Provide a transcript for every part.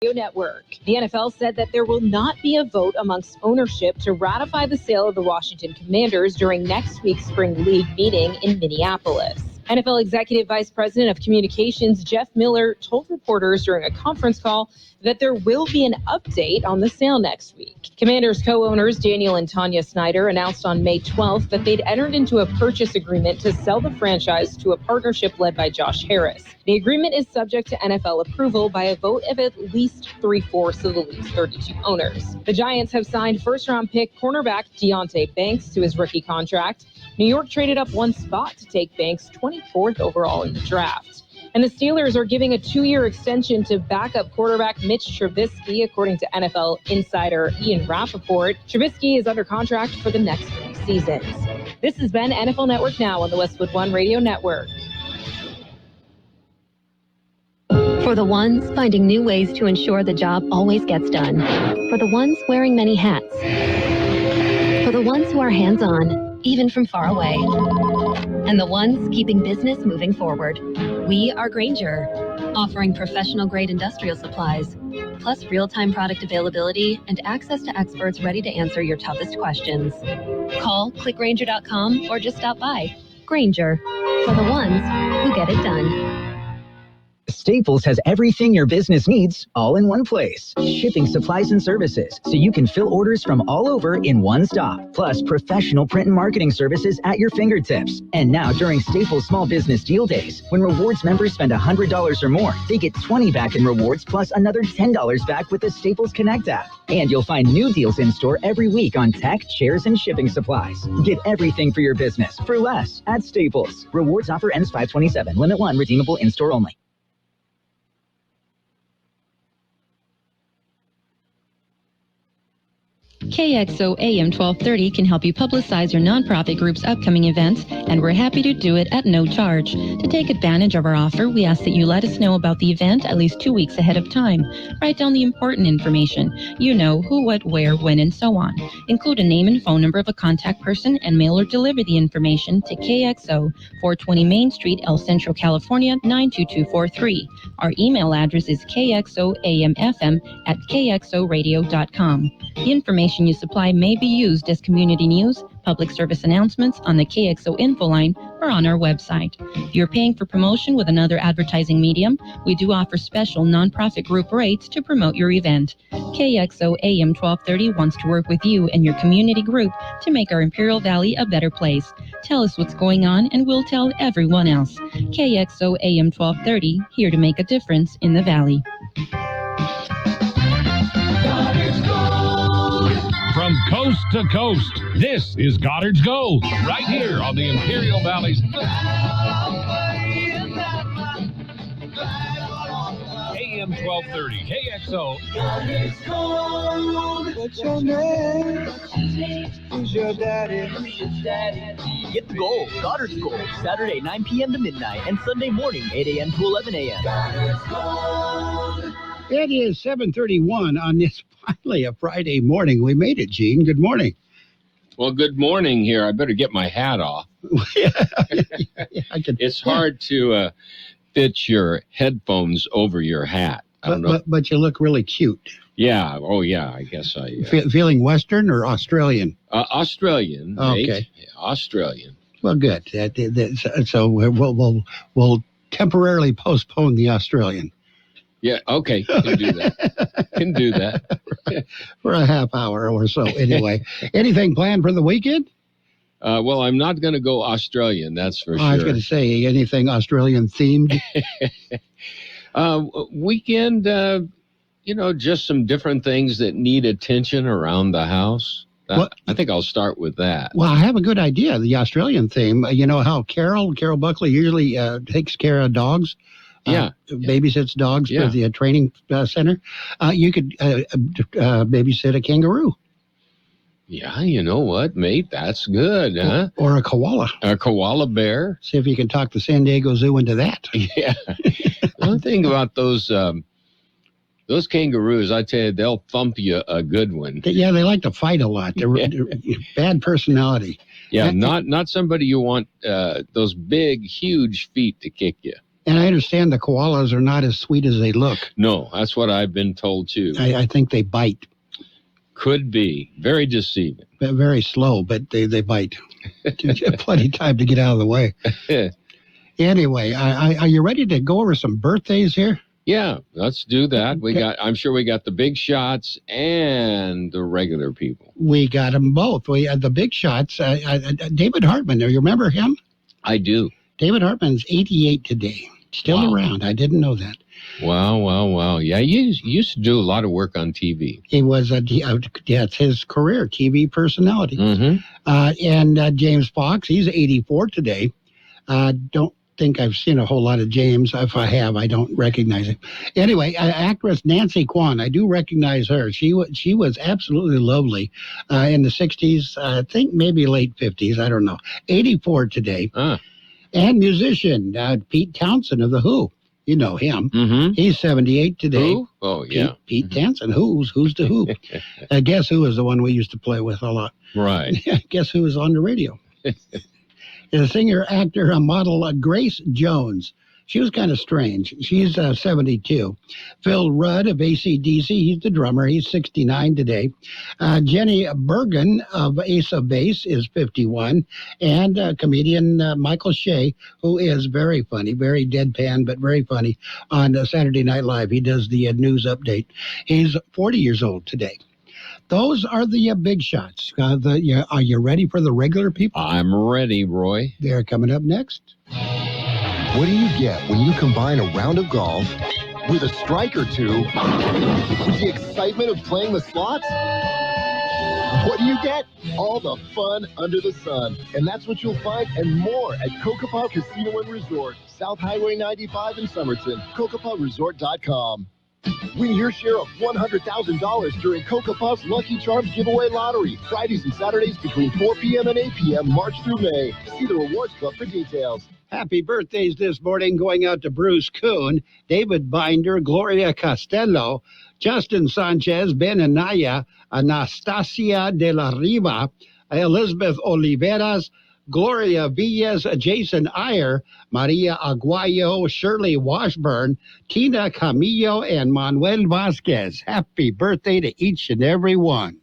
Network. The NFL said that there will not be a vote amongst ownership to ratify the sale of the Washington Commanders during next week's spring league meeting in Minneapolis. NFL Executive Vice President of Communications Jeff Miller told reporters during a conference call that there will be an update on the sale next week. Commanders co-owners Daniel and Tanya Snyder announced on May 12th that they'd entered into a purchase agreement to sell the franchise to a partnership led by Josh Harris. The agreement is subject to NFL approval by a vote of at least 3/4 of the league's 32 owners. The Giants have signed first-round pick cornerback Deonte Banks to his rookie contract. New York traded up one spot to take Banks 24th overall in the draft. And the Steelers are giving a 2-year extension to backup quarterback Mitch Trubisky, according to NFL insider Ian Rappaport. Trubisky is under contract for the next 3 seasons. This has been NFL Network Now on the Westwood One Radio Network. For the ones finding new ways to ensure the job always gets done. For the ones wearing many hats. For the ones who are hands-on, even from far away. And the ones keeping business moving forward. We are Grainger, offering professional-grade industrial supplies, plus real-time product availability and access to experts ready to answer your toughest questions. Call, click Grainger.com, or just stop by. Grainger, for the ones who get it done. Staples has everything your business needs all in one place. Shipping supplies and services so you can fill orders from all over in one stop. Plus professional print and marketing services at your fingertips. And now during Staples Small Business Deal Days, when rewards members spend $100 or more, they get $20 back in rewards plus another $10 back with the Staples Connect app. And you'll find new deals in store every week on tech, chairs, and shipping supplies. Get everything for your business for less at Staples. Rewards offer ends 5/27. Limit 1, redeemable in-store only. KXO AM 1230 can help you publicize your nonprofit group's upcoming events, and we're happy to do it at no charge. To take advantage of our offer, we ask that you let us know about the event at least 2 weeks ahead of time. Write down the important information. You know, who, what, where, when, and so on. Include a name and phone number of a contact person and mail or deliver the information to KXO, 420 Main Street, El Centro, California, 92243. Our email address is kxoamfm@kxoradio.com. The information you supply may be used as community news, public service announcements on the KXO info line, or on our website. If you're paying for promotion with another advertising medium, we do offer special nonprofit group rates to promote your event. KXO AM 1230 wants to work with you and your community group to make our Imperial Valley a better place. Tell us what's going on and we'll tell everyone else. KXO AM 1230, here to make a difference in the Valley. From coast to coast, this is Goddard's Gold, right here on the Imperial Valley's AM 1230 KXO. Goddard's Gold. What's your name? Who's your daddy? Get the gold, Goddard's Gold, Saturday 9 p.m. to midnight and Sunday morning 8 a.m. to 11 a.m. Goddard's Gold. It is 7:31 on this finally a Friday morning. We made it, Gene. Good morning. Well, good morning here. I better get my hat off. It's hard to fit your headphones over your hat. I don't know. But you look really cute. Yeah. Oh, yeah. I guess I... Feeling Western or Australian? Australian. Okay. Right? Yeah, Australian. Well, good. So we'll temporarily postpone the Australian. Yeah, okay, can do that. For a half hour or so. Anyway, anything planned for the weekend? Well, I'm not going to go Australian, that's for sure. I was going to say, anything Australian themed? Weekend, just some different things that need attention around the house. I think I'll start with that. Well, I have a good idea, the Australian theme. You know how Carol Buckley usually takes care of dogs? Babysits dogs for the training center. You could babysit a kangaroo. Yeah, you know what, mate? That's good, huh? Or a koala. A koala bear. See if you can talk the San Diego Zoo into that. Yeah. One thing about those kangaroos, I tell you, they'll thump you a good one. Yeah, they like to fight a lot. They're bad personality. Yeah, not somebody you want those big, huge feet to kick you. And I understand the koalas are not as sweet as they look. No, that's what I've been told, too. I think they bite. Could be. Very deceiving. Very slow, but they bite. Plenty of time to get out of the way. Anyway, are you ready to go over some birthdays here? Yeah, let's do that. I'm sure we got the big shots and the regular people. We got them both. We had the big shots. David Hartman, you remember him? I do. David Hartman's 88 today. Still around. I didn't know that. Wow. Yeah, you used to do a lot of work on TV. He was, that's his career, TV personality. Mm-hmm. And James Fox, he's 84 today. Don't think I've seen a whole lot of James. If I have, I don't recognize him. Anyway, actress Nancy Kwan, I do recognize her. She was absolutely lovely in the 60s, I think maybe late 50s, I don't know. 84 today. And musician Pete Townsend of The Who. You know him. Mm-hmm. He's 78 today. Who? Oh, yeah. Pete Townsend. Who's The Who? Guess Who is the one we used to play with a lot. Right. Guess Who is on the radio? The singer, actor, model Grace Jones. She was kind of strange. She's 72. Phil Rudd of AC/DC, he's the drummer. He's 69 today. Jenny Bergen of Ace of Base is 51. And comedian Michael Shea, who is very funny, very deadpan, but very funny on Saturday Night Live. He does the news update. He's 40 years old today. Those are the big shots. Are you ready for the regular people? I'm ready, Roy. They're coming up next. What do you get when you combine a round of golf with a strike or two with the excitement of playing the slots? What do you get? All the fun under the sun. And that's what you'll find and more at Kokopah Casino and Resort, South Highway 95 in Somerton, kokopahresort.com. Win your share of $100,000 during Kokopah's Lucky Charms Giveaway Lottery, Fridays and Saturdays between 4 p.m. and 8 p.m. March through May. See the Rewards Club for details. Happy birthdays this morning going out to Bruce Kuhn, David Binder, Gloria Costello, Justin Sanchez, Ben Anaya, Anastasia de la Riva, Elizabeth Oliveras, Gloria Villas, Jason Iyer, Maria Aguayo, Shirley Washburn, Tina Camillo, and Manuel Vasquez. Happy birthday to each and every one.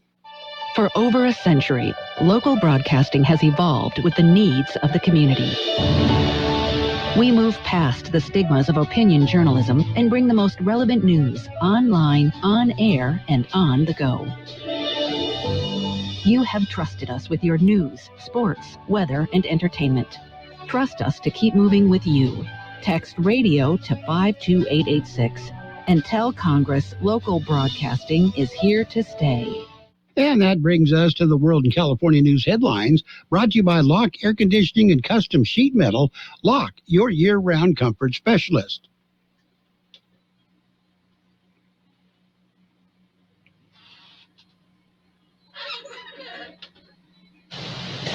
For over a century, local broadcasting has evolved with the needs of the community. We move past the stigmas of opinion journalism and bring the most relevant news online, on air, and on the go. You have trusted us with your news, sports, weather, and entertainment. Trust us to keep moving with you. Text radio to 52886 and tell Congress local broadcasting is here to stay. And that brings us to the World and California News headlines, brought to you by Lock Air Conditioning and Custom Sheet Metal. Lock, your year-round comfort specialist.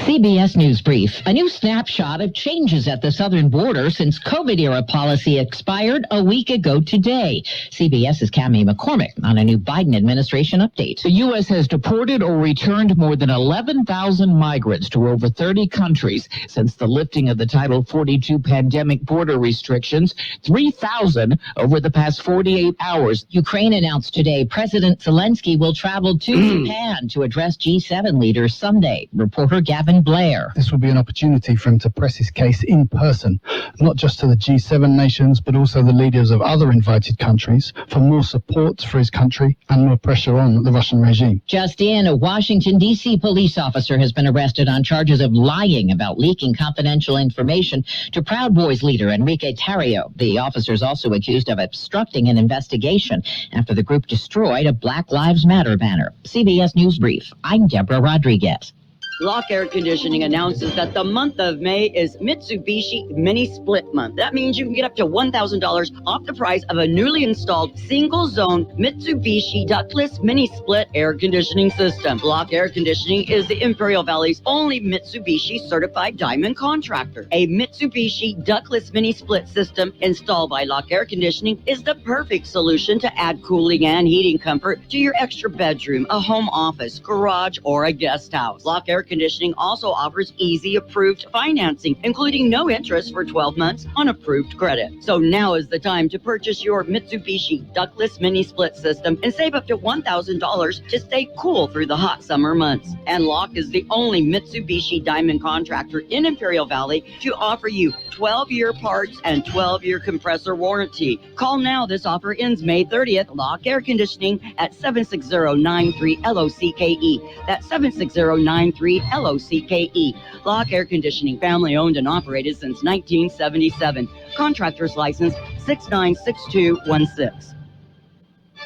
CBS News Brief. A new snapshot of changes at the southern border since COVID-era policy expired a week ago today. CBS's Cammie McCormick on a new Biden administration update. The U.S. has deported or returned more than 11,000 migrants to over 30 countries since the lifting of the Title 42 pandemic border restrictions, 3,000 over the past 48 hours. Ukraine announced today President Zelensky will travel to Japan to address G7 leaders Sunday. Reporter Gavin Blair. This will be an opportunity for him to press his case in person, not just to the G7 nations, but also the leaders of other invited countries for more support for his country and more pressure on the Russian regime. Just in, a Washington, D.C. police officer has been arrested on charges of lying about leaking confidential information to Proud Boys leader Enrique Tarrio. The officer is also accused of obstructing an investigation after the group destroyed a Black Lives Matter banner. CBS News Brief. I'm Deborah Rodriguez. Lock Air Conditioning announces that the month of May is Mitsubishi Mini Split Month. That means you can get up to $1,000 off the price of a newly installed single-zone Mitsubishi ductless mini split air conditioning system. Lock Air Conditioning is the Imperial Valley's only Mitsubishi certified diamond contractor. A Mitsubishi ductless mini split system installed by Lock Air Conditioning is the perfect solution to add cooling and heating comfort to your extra bedroom, a home office, garage, or a guest house. Lock Air Air Conditioning also offers easy approved financing, including no interest for 12 months on approved credit. So now is the time to purchase your Mitsubishi ductless mini split system and save up to $1,000 to stay cool through the hot summer months. And Locke is the only Mitsubishi Diamond contractor in Imperial Valley to offer you 12-year parts and 12-year compressor warranty. Call now. This offer ends May 30th. Locke Air Conditioning at 760-93-LOCKE. That's 760-93-LOCKE. Locke Air Conditioning, family owned and operated since 1977. Contractor's license 696216.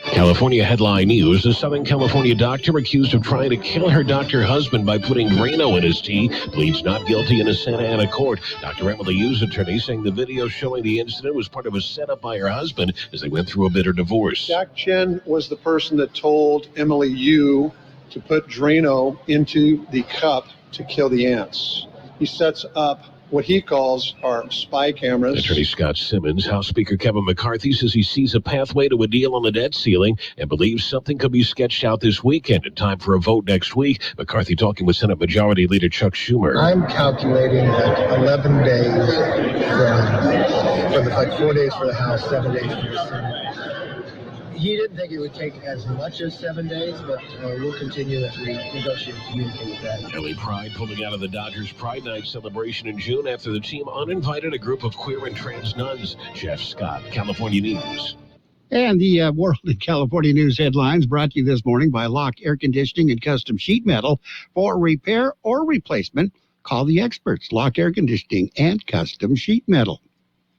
California headline news. A Southern California doctor accused of trying to kill her doctor husband by putting Drano in his tea pleads not guilty in a Santa Ana court. Dr. Emily Yu's attorney saying the video showing the incident was part of a setup by her husband as they went through a bitter divorce. Jack Chen was the person that told Emily Yu to put Drano into the cup to kill the ants. He sets up what he calls our spy cameras. Attorney Scott Simmons, House Speaker Kevin McCarthy says he sees a pathway to a deal on the debt ceiling and believes something could be sketched out this weekend in time for a vote next week. McCarthy talking with Senate Majority Leader Chuck Schumer. I'm calculating that 11 days for the 4 days for the House, 7 days for the Senate. He didn't think it would take as much as 7 days, but we'll continue as we negotiate and communicate with that. LA Pride pulling out of the Dodgers Pride Night celebration in June after the team uninvited a group of queer and trans nuns. Jeff Scott, California News. And the World in California News headlines brought to you this morning by Locke Air Conditioning and Custom Sheet Metal. For repair or replacement, call the experts, Locke Air Conditioning and Custom Sheet Metal.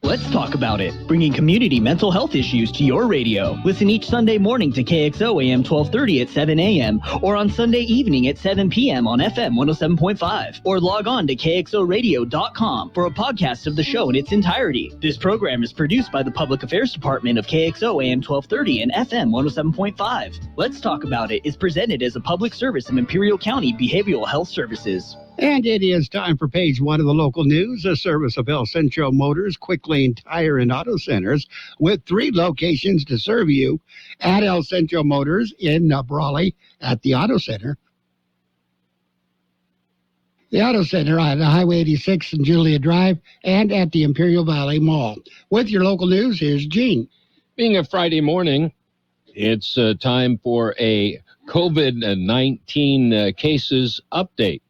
Let's talk about it. Bringing community mental health issues to your radio. Listen each Sunday morning to KXO AM 1230 at 7 a.m. or on Sunday evening at 7 p.m. on FM 107.5. Or log on to KXORadio.com for a podcast of the show in its entirety. This program is produced by the Public Affairs Department of KXO AM 1230 and FM 107.5. Let's Talk About It is presented as a public service of Imperial County Behavioral Health Services. And it is time for page one of the local news, a service of El Centro Motors, Quick Lane Tire and Auto Centers, with 3 locations to serve you at El Centro Motors in Brawley at the Auto Center. The Auto Center on Highway 86 and Julia Drive and at the Imperial Valley Mall. With your local news, here's Gene. Being a Friday morning, it's time for a COVID-19 cases update.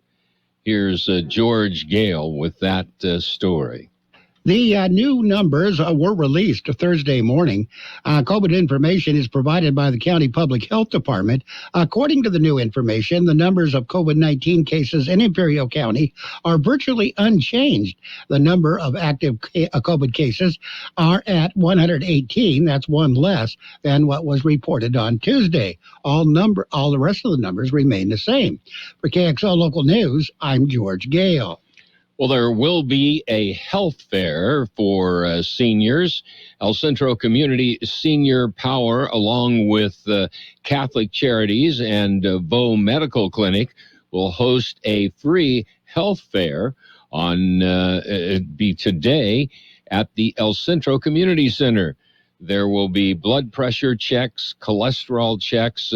Here's George Gale with that story. The new numbers were released Thursday morning. COVID information is provided by the County Public Health Department. According to the new information, the numbers of COVID-19 cases in Imperial County are virtually unchanged. The number of active COVID cases are at 118. That's one less than what was reported on Tuesday. All the rest of the numbers remain the same. For KXO Local News, I'm George Gale. Well, there will be a health fair for seniors. El Centro Community Senior Power, along with Catholic Charities and Vo Medical Clinic, will host a free health fair on be today at the El Centro Community Center. There will be blood pressure checks, cholesterol checks,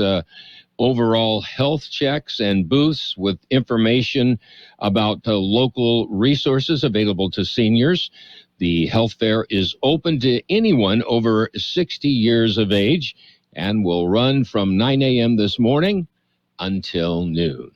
overall health checks and booths with information about local resources available to seniors. The health fair is open to anyone over 60 years of age and will run from 9 a.m. this morning until noon.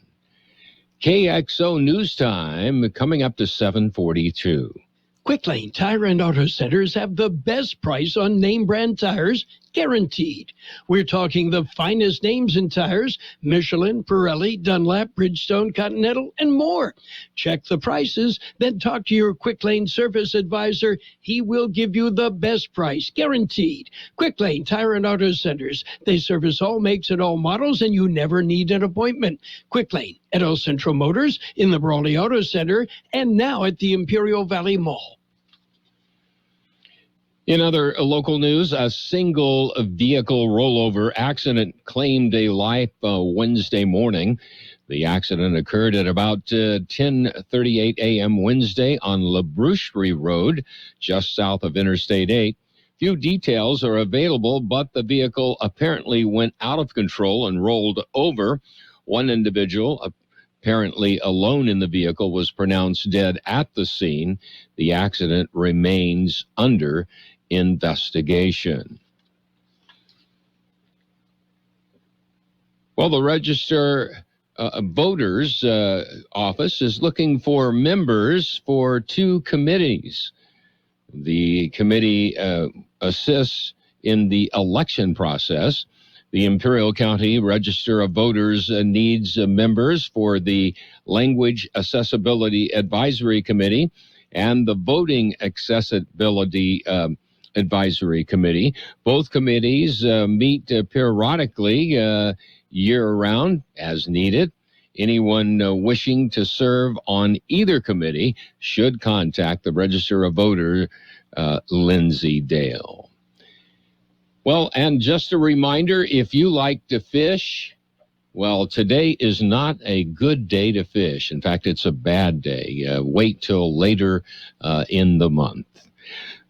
KXO News Time coming up to 7:42. Quick Lane Tire and Auto Centers have the best price on name brand tires, guaranteed. We're talking the finest names in tires: Michelin, Pirelli, Dunlap, Bridgestone, Continental, and more. Check the prices, then talk to your Quick Lane service advisor. He will give you the best price, guaranteed. Quick Lane Tire and Auto Centers. They service all makes and all models, and you never need an appointment. Quick Lane at El Centro Motors, in the Brawley Auto Center, and now at the Imperial Valley Mall. In other local news, a single vehicle rollover accident claimed a life Wednesday morning. The accident occurred at about 10:38 a.m. Wednesday on La Boucherie Road, just south of Interstate 8. Few details are available, but the vehicle apparently went out of control and rolled over. One individual apparently alone in the vehicle, was pronounced dead at the scene. The accident remains under investigation. Well, the Register Voters Office is looking for members for 2 committees. The committee assists in the election process. The Imperial County Register of Voters needs members for the Language Accessibility Advisory Committee and the Voting Accessibility Advisory Committee. Both committees meet periodically year-round as needed. Anyone wishing to serve on either committee should contact the Register of Voters, Lindsay Dale. Well, and just a reminder, if you like to fish, well, today is not a good day to fish. In fact, it's a bad day. Wait till later in the month.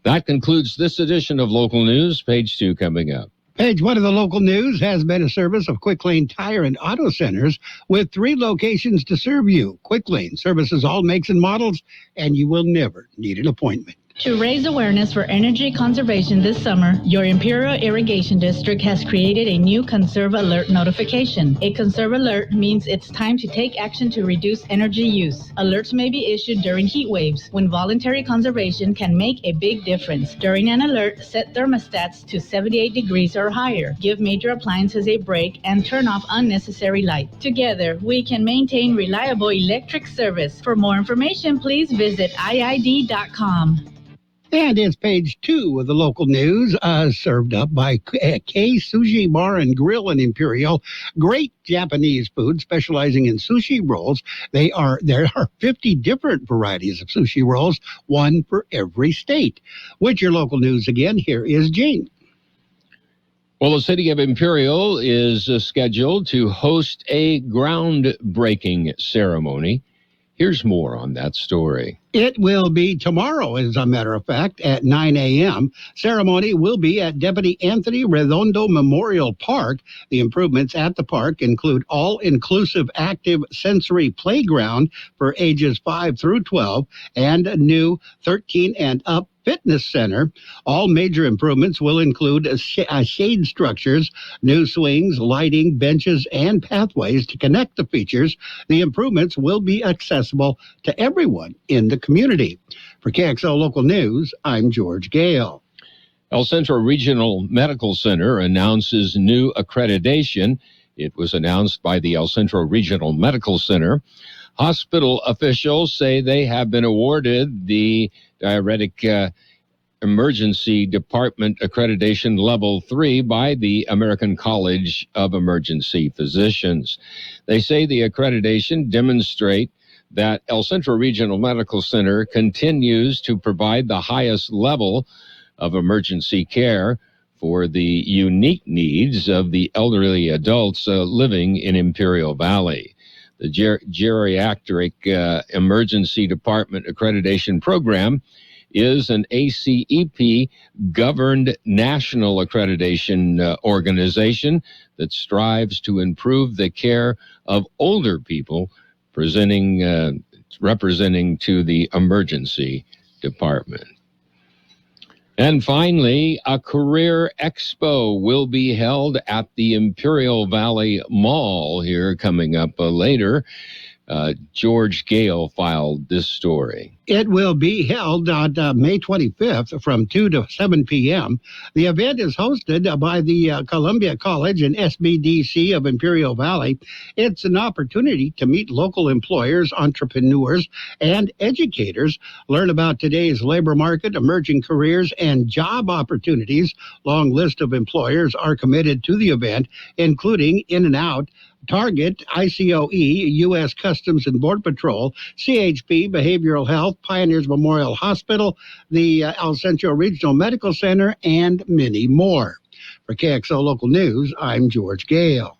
That concludes this edition of Local News. Page 2 coming up. Page 1 of the local news has been a service of Quick Lane Tire and Auto Centers with 3 locations to serve you. Quick Lane services all makes and models, and you will never need an appointment. To raise awareness for energy conservation this summer, your Imperial Irrigation District has created a new Conserve Alert notification. A Conserve Alert means it's time to take action to reduce energy use. Alerts may be issued during heat waves, when voluntary conservation can make a big difference. During an alert, set thermostats to 78 degrees or higher. Give major appliances a break and turn off unnecessary light. Together, we can maintain reliable electric service. For more information, please visit iid.com. And it's page 2 of the local news, served up by Kxo Sushi Bar and Grill in Imperial. Great Japanese food specializing in sushi rolls. There are 50 different varieties of sushi rolls, one for every state. With your local news again, here is Gene. Well, the city of Imperial is scheduled to host a groundbreaking ceremony. Here's more on that story. It will be tomorrow, as a matter of fact, at 9 a.m. Ceremony will be at Deputy Anthony Redondo Memorial Park. The improvements at the park include all-inclusive active sensory playground for ages 5 through 12 and a new 13 and up fitness center. All major improvements will include shade structures, new swings, lighting, benches, and pathways to connect the features. The improvements will be accessible to everyone in the community. For KXO Local News, I'm George Gale. El Centro Regional Medical Center announces new accreditation. It was announced by the El Centro Regional Medical Center. Hospital officials say they have been awarded the diuretic emergency department accreditation level 3 by the American College of Emergency Physicians. They say the accreditation demonstrate that El Centro Regional Medical Center continues to provide the highest level of emergency care for the unique needs of the elderly adults living in Imperial Valley. The Geriatric Emergency Department Accreditation Program is an ACEP-governed national accreditation organization that strives to improve the care of older people, representing to the emergency department. And finally, a career expo will be held at the Imperial Valley Mall here coming up later. George Gale filed this story. It will be held on May 25th from 2 to 7 p.m. The event is hosted by the Columbia College and SBDC of Imperial Valley. It's an opportunity to meet local employers, entrepreneurs, and educators, learn about today's labor market, emerging careers, and job opportunities. Long list of employers are committed to the event, including In-N-Out, Target, ICOE, U.S. Customs and Border Patrol, CHP, Behavioral Health, Pioneers Memorial Hospital, the El Centro Regional Medical Center, and many more. For KXO Local News, I'm George Gale.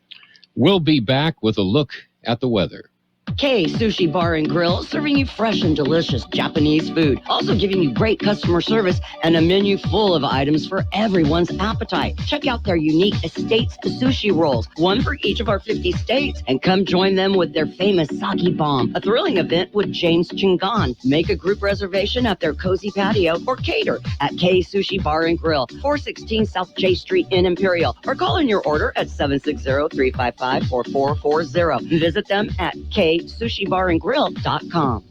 We'll be back with a look at the weather. Kxo Sushi Bar and Grill, serving you fresh and delicious Japanese food. Also giving you great customer service and a menu full of items for everyone's appetite. Check out their unique Estates Sushi Rolls, one for each of our 50 states. And come join them with their famous Sake Bomb, a thrilling event with James Chingon. Make a group reservation at their cozy patio or cater at Kxo Sushi Bar and Grill, 416 South J Street in Imperial. Or call in your order at 760-355-4440. Visit them at KSushiBarandGrill.com.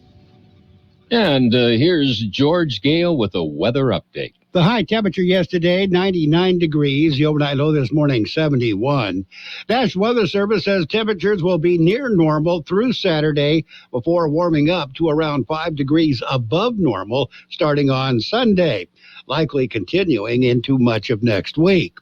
And here's George Gale with a weather update. The high temperature yesterday, 99 degrees. The overnight low this morning, 71. National Weather Service says temperatures will be near normal through Saturday before warming up to around 5 degrees above normal starting on Sunday, likely continuing into much of next week.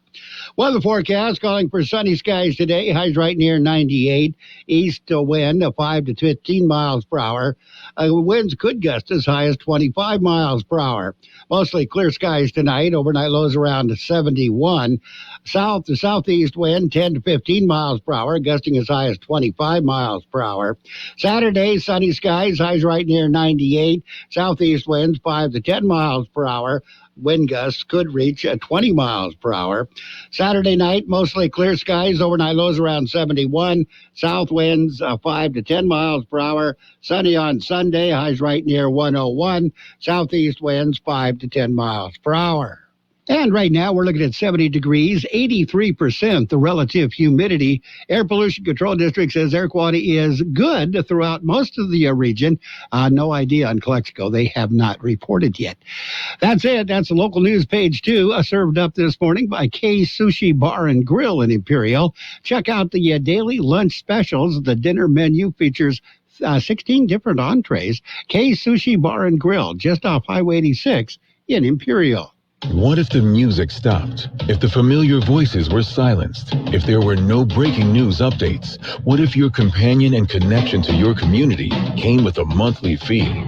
Weather forecast calling for sunny skies today. Highs right near 98. East wind 5 to 15 miles per hour. Winds could gust as high as 25 miles per hour. Mostly clear skies tonight. Overnight lows around 71. South to southeast wind 10 to 15 miles per hour, gusting as high as 25 miles per hour. Saturday, sunny skies. Highs right near 98. Southeast winds 5 to 10 miles per hour. Wind gusts could reach 20 miles per hour. Saturday night, mostly clear skies. Overnight lows around 71. South winds 5 to 10 miles per hour. Sunny on Sunday. Highs right near 101. Southeast winds 5 to 10 miles per hour. And right now, we're looking at 70 degrees, 83% the relative humidity. Air Pollution Control District says air quality is good throughout most of the region. No idea on Calexico. They have not reported yet. That's it. That's the local news page 2, served up this morning by Kxo Sushi Bar and Grill in Imperial. Check out the daily lunch specials. The dinner menu features 16 different entrees. Kxo Sushi Bar and Grill, just off Highway 86 in Imperial. What if the music stopped? If the familiar voices were silenced? If there were no breaking news updates? What if your companion and connection to your community came with a monthly fee?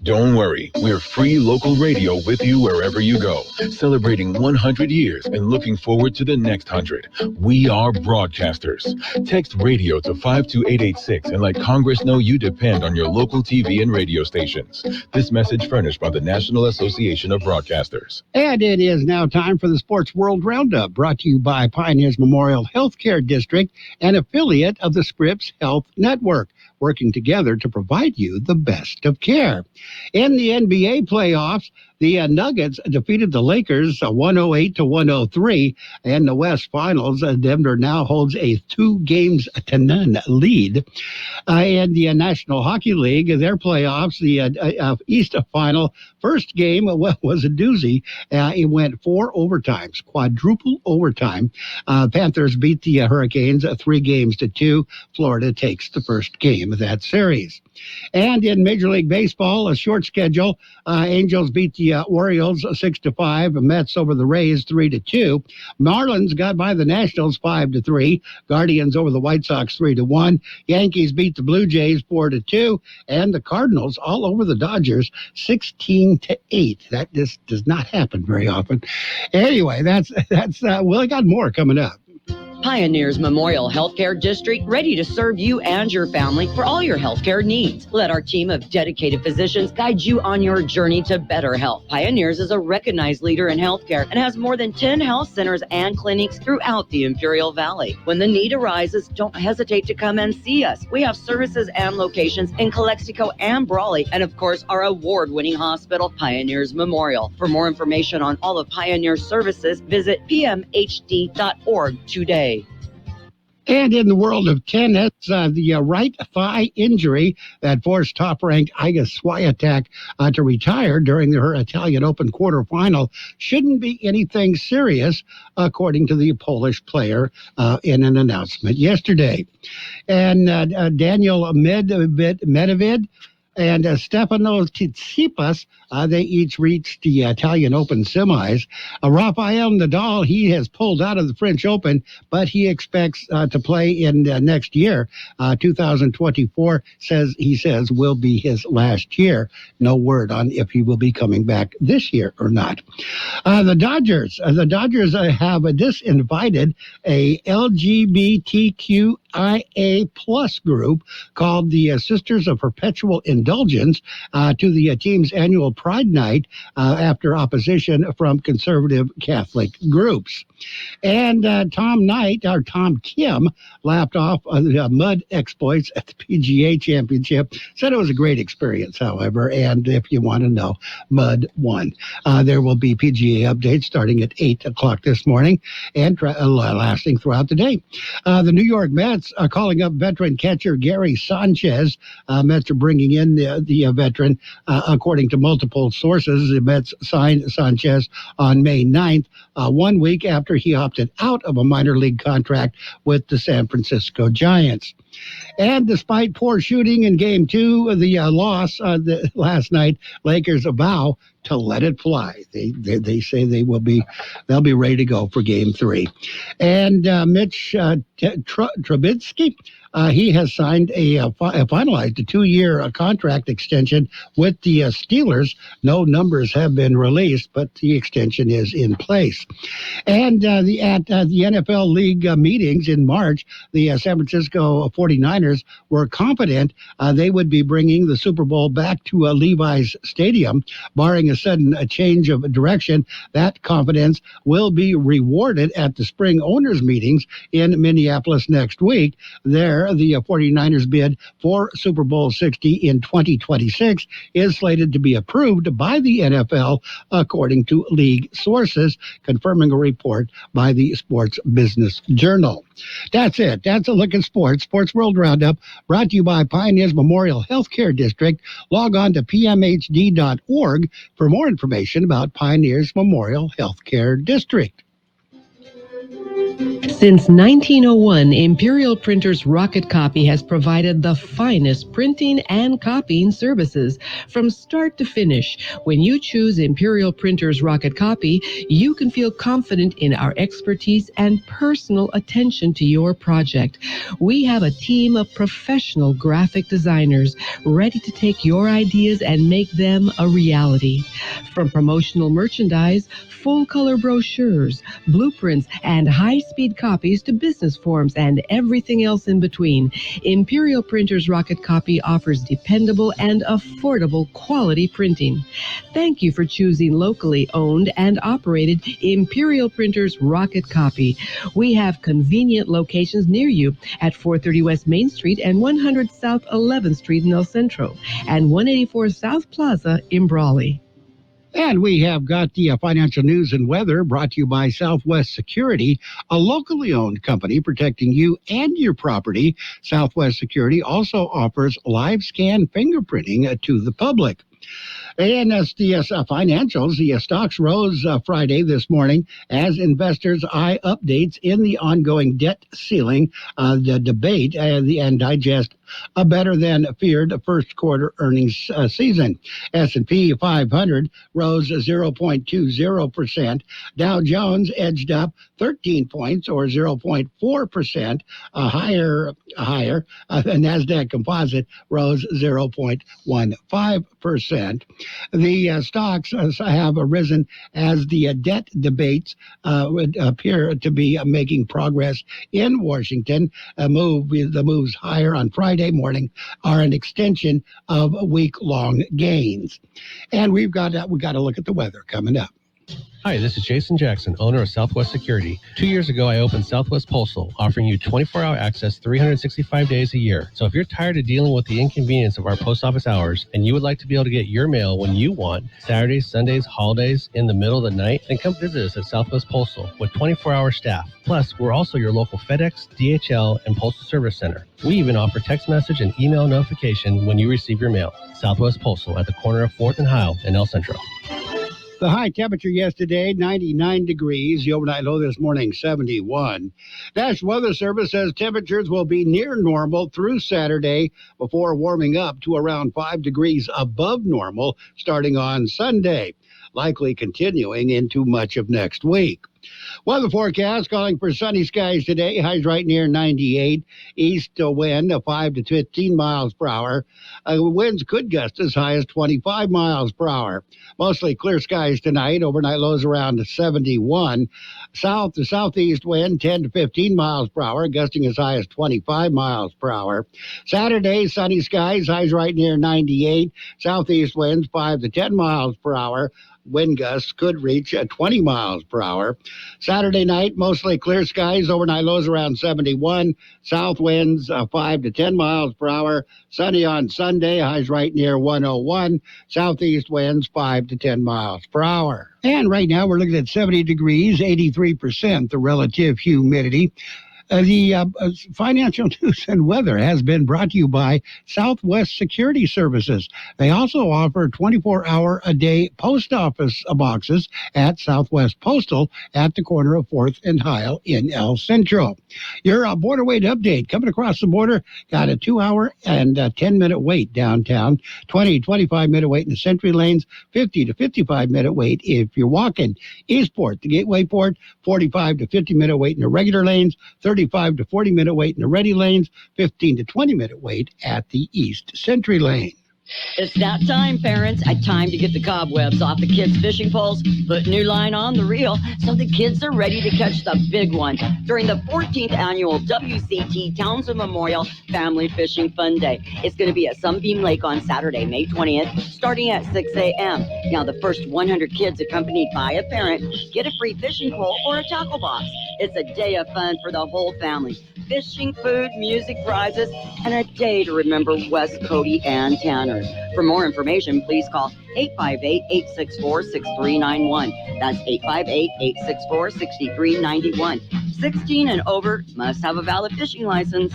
Don't worry, we're free local radio with you wherever you go, celebrating 100 years and looking forward to the next 100. We are broadcasters. Text radio to 52886 and let Congress know you depend on your local TV and radio stations. This message furnished by the National Association of Broadcasters. And it is now time for the Sports World Roundup, brought to you by Pioneers Memorial Healthcare District, an affiliate of the Scripps Health Network, working together to provide you the best of care. In the NBA playoffs, the Nuggets defeated the Lakers 108-103. In the West Finals, Denver now holds a 2-0 lead. In the National Hockey League, their playoffs, the East Final, first game was a doozy. It went 4 overtimes, quadruple overtime. Panthers beat the Hurricanes 3-2. Florida takes the first game of that series. And in Major League Baseball, a short schedule, Angels beat the Orioles 6-5, Mets over the Rays 3-2. Marlins got by the Nationals 5-3, Guardians over the White Sox 3-1, Yankees beat the Blue Jays 4-2, and the Cardinals all over the Dodgers 16-8. That just does not happen very often. Anyway, that's well, I got more coming up. Pioneers Memorial Healthcare District, ready to serve you and your family for all your healthcare needs. Let our team of dedicated physicians guide you on your journey to better health. Pioneers is a recognized leader in healthcare and has more than 10 health centers and clinics throughout the Imperial Valley. When the need arises, don't hesitate to come and see us. We have services and locations in Calexico and Brawley, and of course, our award-winning hospital, Pioneers Memorial. For more information on all of Pioneer's services, visit pmhd.org today. And in the world of tennis, the right thigh injury that forced top-ranked Iga Swiatek to retire during her Italian Open quarterfinal shouldn't be anything serious, according to the Polish player in an announcement yesterday. And Daniel Medvedev and Stefano Tsitsipas, they each reached the Italian Open semis. Rafael Nadal, he has pulled out of the French Open, but he expects to play in next year. 2024 he says will be his last year. No word on if he will be coming back this year or not. The Dodgers have disinvited a LGBTQIA plus group called the Sisters of Perpetual Indulgence to the team's annual Pride Night after opposition from conservative Catholic groups. And Tom Kim laughed off the mud exploits at the PGA Championship. Said it was a great experience, however, and if you want to know, Mud won. There will be PGA updates starting at 8 o'clock this morning and lasting throughout the day. The New York Mets are calling up veteran catcher Gary Sanchez. Mets are bringing in the veteran. According to multiple sources, the Mets signed Sanchez on May 9th, 1 week after he opted out of a minor league contract with the San Francisco Giants. And despite poor shooting in Game 2, the loss last night, Lakers vow to let it fly. They say they'll be ready to go for Game 3. And Mitch Trubisky, he has signed finalized a 2-year contract extension with the Steelers. No numbers have been released, but the extension is in place. And at the NFL League meetings in March, the San Francisco 49ers were confident they would be bringing the Super Bowl back to Levi's Stadium. Barring a sudden change of direction, that confidence will be rewarded at the spring owners meetings in Minneapolis next week. There, the 49ers bid for Super Bowl 60 in 2026 is slated to be approved by the NFL, according to league sources, confirming a report by the Sports Business Journal. That's it. That's a look at sports. Sports World Roundup, brought to you by Pioneers Memorial Healthcare District. Log on to pmhd.org for more information about Pioneers Memorial Healthcare District. Since 1901, Imperial Printers Rocket Copy has provided the finest printing and copying services from start to finish. When you choose Imperial Printers Rocket Copy, you can feel confident in our expertise and personal attention to your project. We have a team of professional graphic designers ready to take your ideas and make them a reality. From promotional merchandise, full-color brochures, blueprints, and high-speed copies to business forms and everything else in between, Imperial Printers Rocket Copy offers dependable and affordable quality printing. Thank you for choosing locally owned and operated Imperial Printers Rocket Copy. We have convenient locations near you at 430 West Main Street and 100 South 11th Street in El Centro and 184 South Plaza in Brawley. And we have got the financial news and weather brought to you by Southwest Security, a locally owned company protecting you and your property. Southwest Security also offers live scan fingerprinting to the public. And as the financials, the stocks rose Friday this morning as investors eye updates in the ongoing debt ceiling, the debate, and digest a better than feared first quarter earnings season. S&P 500 rose 0.20%. Dow Jones edged up 13 points or 0.4%, higher. The NASDAQ Composite rose 0.15%. The stocks have risen as the debt debates would appear to be making progress in Washington. The moves higher on Friday morning are an extension of week-long gains. And we got to look at the weather coming up. Hi, this is Jason Jackson, owner of Southwest Security. 2 years ago, I opened Southwest Postal, offering you 24-hour access 365 days a year. So if you're tired of dealing with the inconvenience of our post office hours and you would like to be able to get your mail when you want, Saturdays, Sundays, holidays, in the middle of the night, then come visit us at Southwest Postal with 24-hour staff. Plus, we're also your local FedEx, DHL, and Postal Service Center. We even offer text message and email notification when you receive your mail. Southwest Postal at the corner of 4th and Heil in El Centro. The high temperature yesterday, 99 degrees. The overnight low this morning, 71. National Weather Service says temperatures will be near normal through Saturday before warming up to around 5 degrees above normal starting on Sunday, likely continuing into much of next week. Weather forecast calling for sunny skies today. Highs right near 98. East wind 5 to 15 miles per hour. Winds could gust as high as 25 miles per hour. Mostly clear skies tonight. Overnight lows around 71. South to southeast wind 10 to 15 miles per hour, gusting as high as 25 miles per hour. Saturday, sunny skies. Highs right near 98. Southeast winds 5 to 10 miles per hour. Wind gusts could reach 20 miles per hour. Saturday night, mostly clear skies. Overnight lows around 71. South winds 5 to 10 miles per hour. Sunny on Sunday. Highs right near 101. Southeast winds 5 to 10 miles per hour. And right now we're looking at 70 degrees, 83% the relative humidity. The financial news and weather has been brought to you by Southwest Security Services. They also offer 24-hour-a-day post office boxes at Southwest Postal at the corner of 4th and Heil in El Centro. Your border wait update. Coming across the border, got a 2-hour and 10-minute wait downtown, 20-25-minute wait in the Century lanes, 50 to 55-minute wait if you're walking. Eastport, the Gateway Port, 45 to 50-minute wait in the regular lanes, 35 to 40-minute wait in the ready lanes, 15 to 20-minute wait at the East Century lane. It's that time, parents. Time to get the cobwebs off the kids' fishing poles, put new line on the reel so the kids are ready to catch the big one during the 14th annual WCT Townsend Memorial Family Fishing Fun Day. It's going to be at Sunbeam Lake on Saturday, May 20th, starting at 6 a.m. Now, the first 100 kids accompanied by a parent get a free fishing pole or a tackle box. It's a day of fun for the whole family. Fishing, food, music, prizes, and a day to remember Wes, Cody, and Tanner. For more information, please call 858-864-6391. That's 858-864-6391. 16 and over must have a valid fishing license.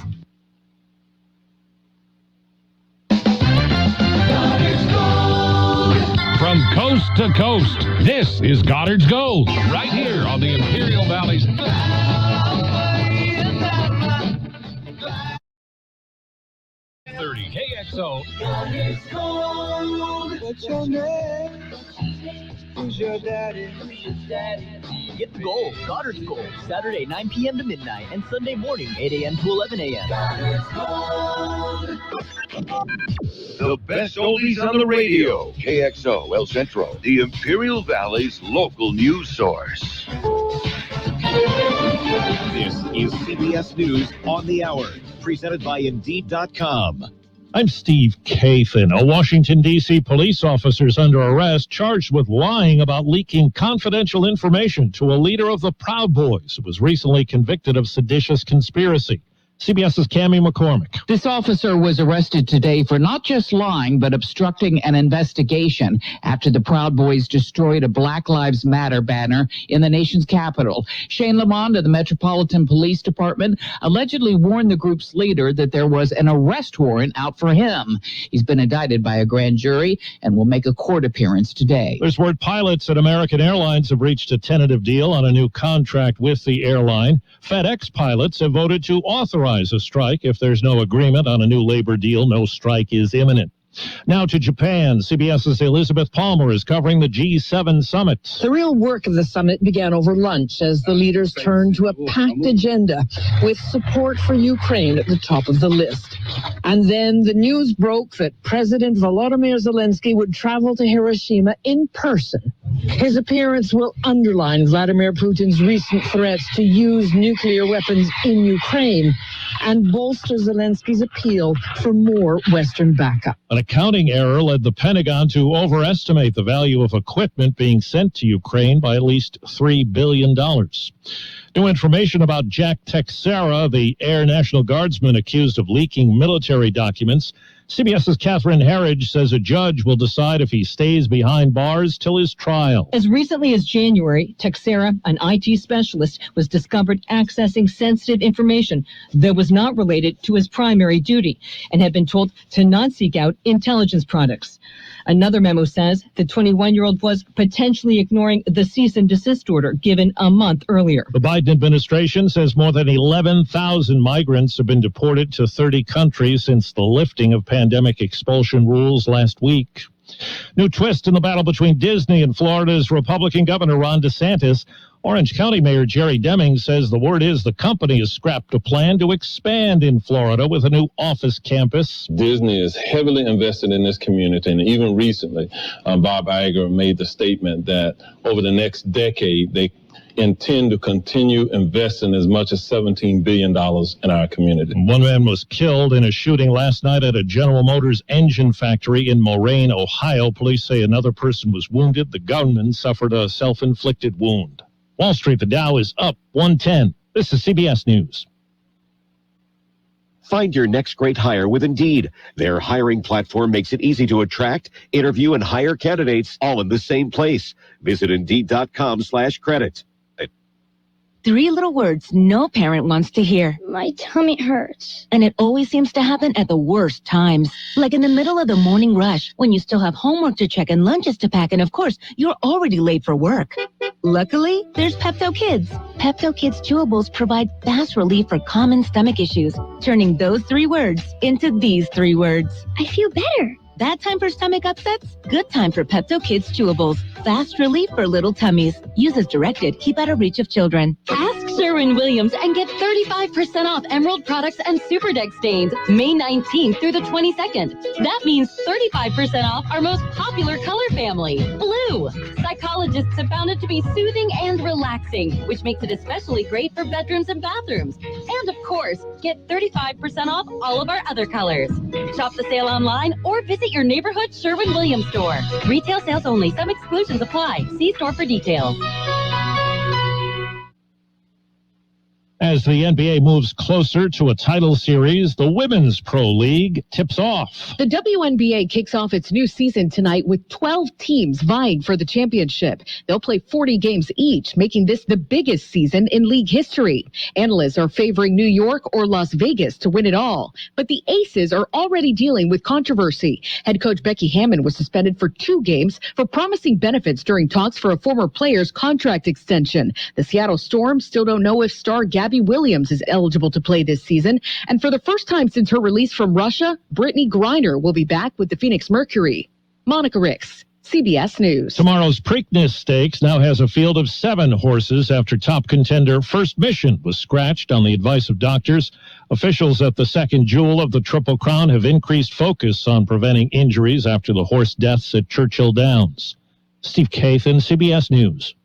From coast to coast, this is Goddard's Gold, right here on the Imperial Valley's KXO. Goddard's Gold. What's your name? Who's your daddy? Get the gold, Goddard's Gold, Saturday 9 p.m. to midnight and Sunday morning 8 a.m. to 11 a.m. Goddard's Gold. The best oldies on the radio. KXO El Centro, the Imperial Valley's local news source. This is CBS News on the Hour, presented by Indeed.com. I'm Steve Kathan. A Washington, D.C. police officer is under arrest, charged with lying about leaking confidential information to a leader of the Proud Boys who was recently convicted of seditious conspiracy. CBS's Cammie McCormick. This officer was arrested today for not just lying, but obstructing an investigation after the Proud Boys destroyed a Black Lives Matter banner in the nation's capital. Shane Lamond of the Metropolitan Police Department allegedly warned the group's leader that there was an arrest warrant out for him. He's been indicted by a grand jury and will make a court appearance today. There's word pilots at American Airlines have reached a tentative deal on a new contract with the airline. FedEx pilots have voted to authorize a strike. If there's no agreement on a new labor deal, no strike is imminent. Now to Japan. CBS's Elizabeth Palmer is covering the G7 summit. The real work of the summit began over lunch as the leaders turned to a packed agenda with support for Ukraine at the top of the list. And then the news broke that President Volodymyr Zelensky would travel to Hiroshima in person. His appearance will underline Vladimir Putin's recent threats to use nuclear weapons in Ukraine and bolster Zelensky's appeal for more Western backup. An accounting error led the Pentagon to overestimate the value of equipment being sent to Ukraine by at least $3 billion. New information about Jack Teixeira, the Air National Guardsman accused of leaking military documents. CBS's Catherine Herridge says a judge will decide if he stays behind bars till his trial. As recently as January, Teixeira, an IT specialist, was discovered accessing sensitive information that was not related to his primary duty and had been told to not seek out intelligence products. Another memo says the 21-year-old was potentially ignoring the cease and desist order given a month earlier. The Biden administration says more than 11,000 migrants have been deported to 30 countries since the lifting of pandemic expulsion rules last week. New twist in the battle between Disney and Florida's Republican Governor Ron DeSantis. Orange County Mayor Jerry Deming says the word is the company has scrapped a plan to expand in Florida with a new office campus. Disney is heavily invested in this community, and even recently, Bob Iger made the statement that over the next decade, they intend to continue investing as much as $17 billion in our community. One man was killed in a shooting last night at a General Motors engine factory in Moraine, Ohio. Police say another person was wounded. The gunman suffered a self-inflicted wound. Wall Street, the Dow is up 110. This is CBS News. Find your next great hire with Indeed. Their hiring platform makes it easy to attract, interview, and hire candidates all in the same place. Visit Indeed.com/credit. 3 little words no parent wants to hear. My tummy hurts. And it always seems to happen at the worst times. Like in the middle of the morning rush, when you still have homework to check and lunches to pack, and of course, you're already late for work. Luckily, there's Pepto Kids. Pepto Kids chewables provide fast relief for common stomach issues, turning those 3 words into these 3 words. I feel better. Bad time for stomach upsets? Good time for Pepto Kids chewables. Fast relief for little tummies. Use as directed. Keep out of reach of children. Ask Sherwin-Williams and get 35% off Emerald products and Super Deck stains May 19th through the 22nd. That means 35% off our most popular color family, blue. Psychologists have found it to be soothing and relaxing, which makes it especially great for bedrooms and bathrooms. And of course, get 35% off all of our other colors. Shop the sale online or visit your neighborhood Sherwin-Williams store. Retail sales only. Some exclusions apply. See store for details. As the NBA moves closer to a title series, the Women's Pro League tips off. The WNBA kicks off its new season tonight with 12 teams vying for the championship. They'll play 40 games each, making this the biggest season in league history. Analysts are favoring New York or Las Vegas to win it all. But the Aces are already dealing with controversy. Head coach Becky Hammon was suspended for 2 games for promising benefits during talks for a former player's contract extension. The Seattle Storm still don't know if star Gabby Williams is eligible to play this season. And for the first time since her release from Russia, Brittany Griner will be back with the Phoenix Mercury. Monica Ricks, CBS News. Tomorrow's Preakness Stakes now has a field of 7 horses after top contender First Mission was scratched on the advice of doctors. Officials at the second jewel of the Triple Crown have increased focus on preventing injuries after the horse deaths at Churchill Downs. Steve Kathan, CBS News.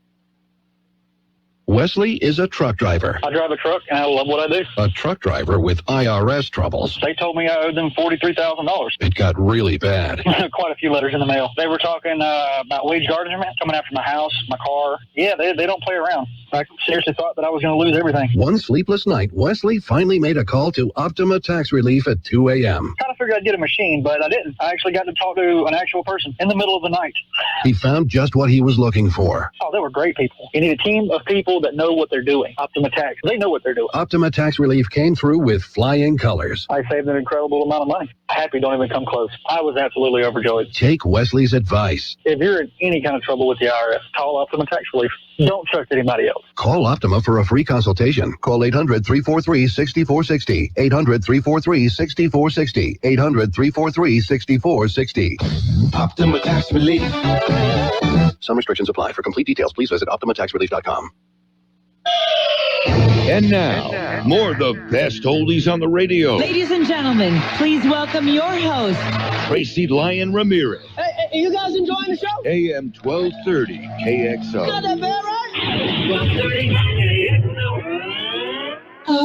Wesley is a truck driver. I drive a truck, and I love what I do. A truck driver with IRS troubles. They told me I owed them $43,000. It got really bad. Quite a few letters in the mail. They were talking about wage garnishment, coming after my house, my car. Yeah, they don't play around. I seriously thought that I was going to lose everything. One sleepless night, Wesley finally made a call to Optima Tax Relief at 2 a.m. Kind of figured I'd get a machine, but I didn't. I actually got to talk to an actual person in the middle of the night. He found just what he was looking for. Oh, they were great people. You need a team of people that know what they're doing. Optima Tax, they know what they're doing. Optima Tax Relief came through with flying colors. I saved an incredible amount of money. Happy don't even come close. I was absolutely overjoyed. Take Wesley's advice. If you're in any kind of trouble with the IRS, call Optima Tax Relief. Don't trust anybody else. Call Optima for a free consultation. Call 800-343-6460. 800-343-6460. 800-343-6460. Optima Tax Relief. Some restrictions apply. For complete details, please visit OptimaTaxRelief.com. And now, more of the best oldies on the radio. Ladies and gentlemen, please welcome your host, Tracy Lyon Ramirez. Hey, you guys enjoying the show? AM 1230 KXO. Got that bell right?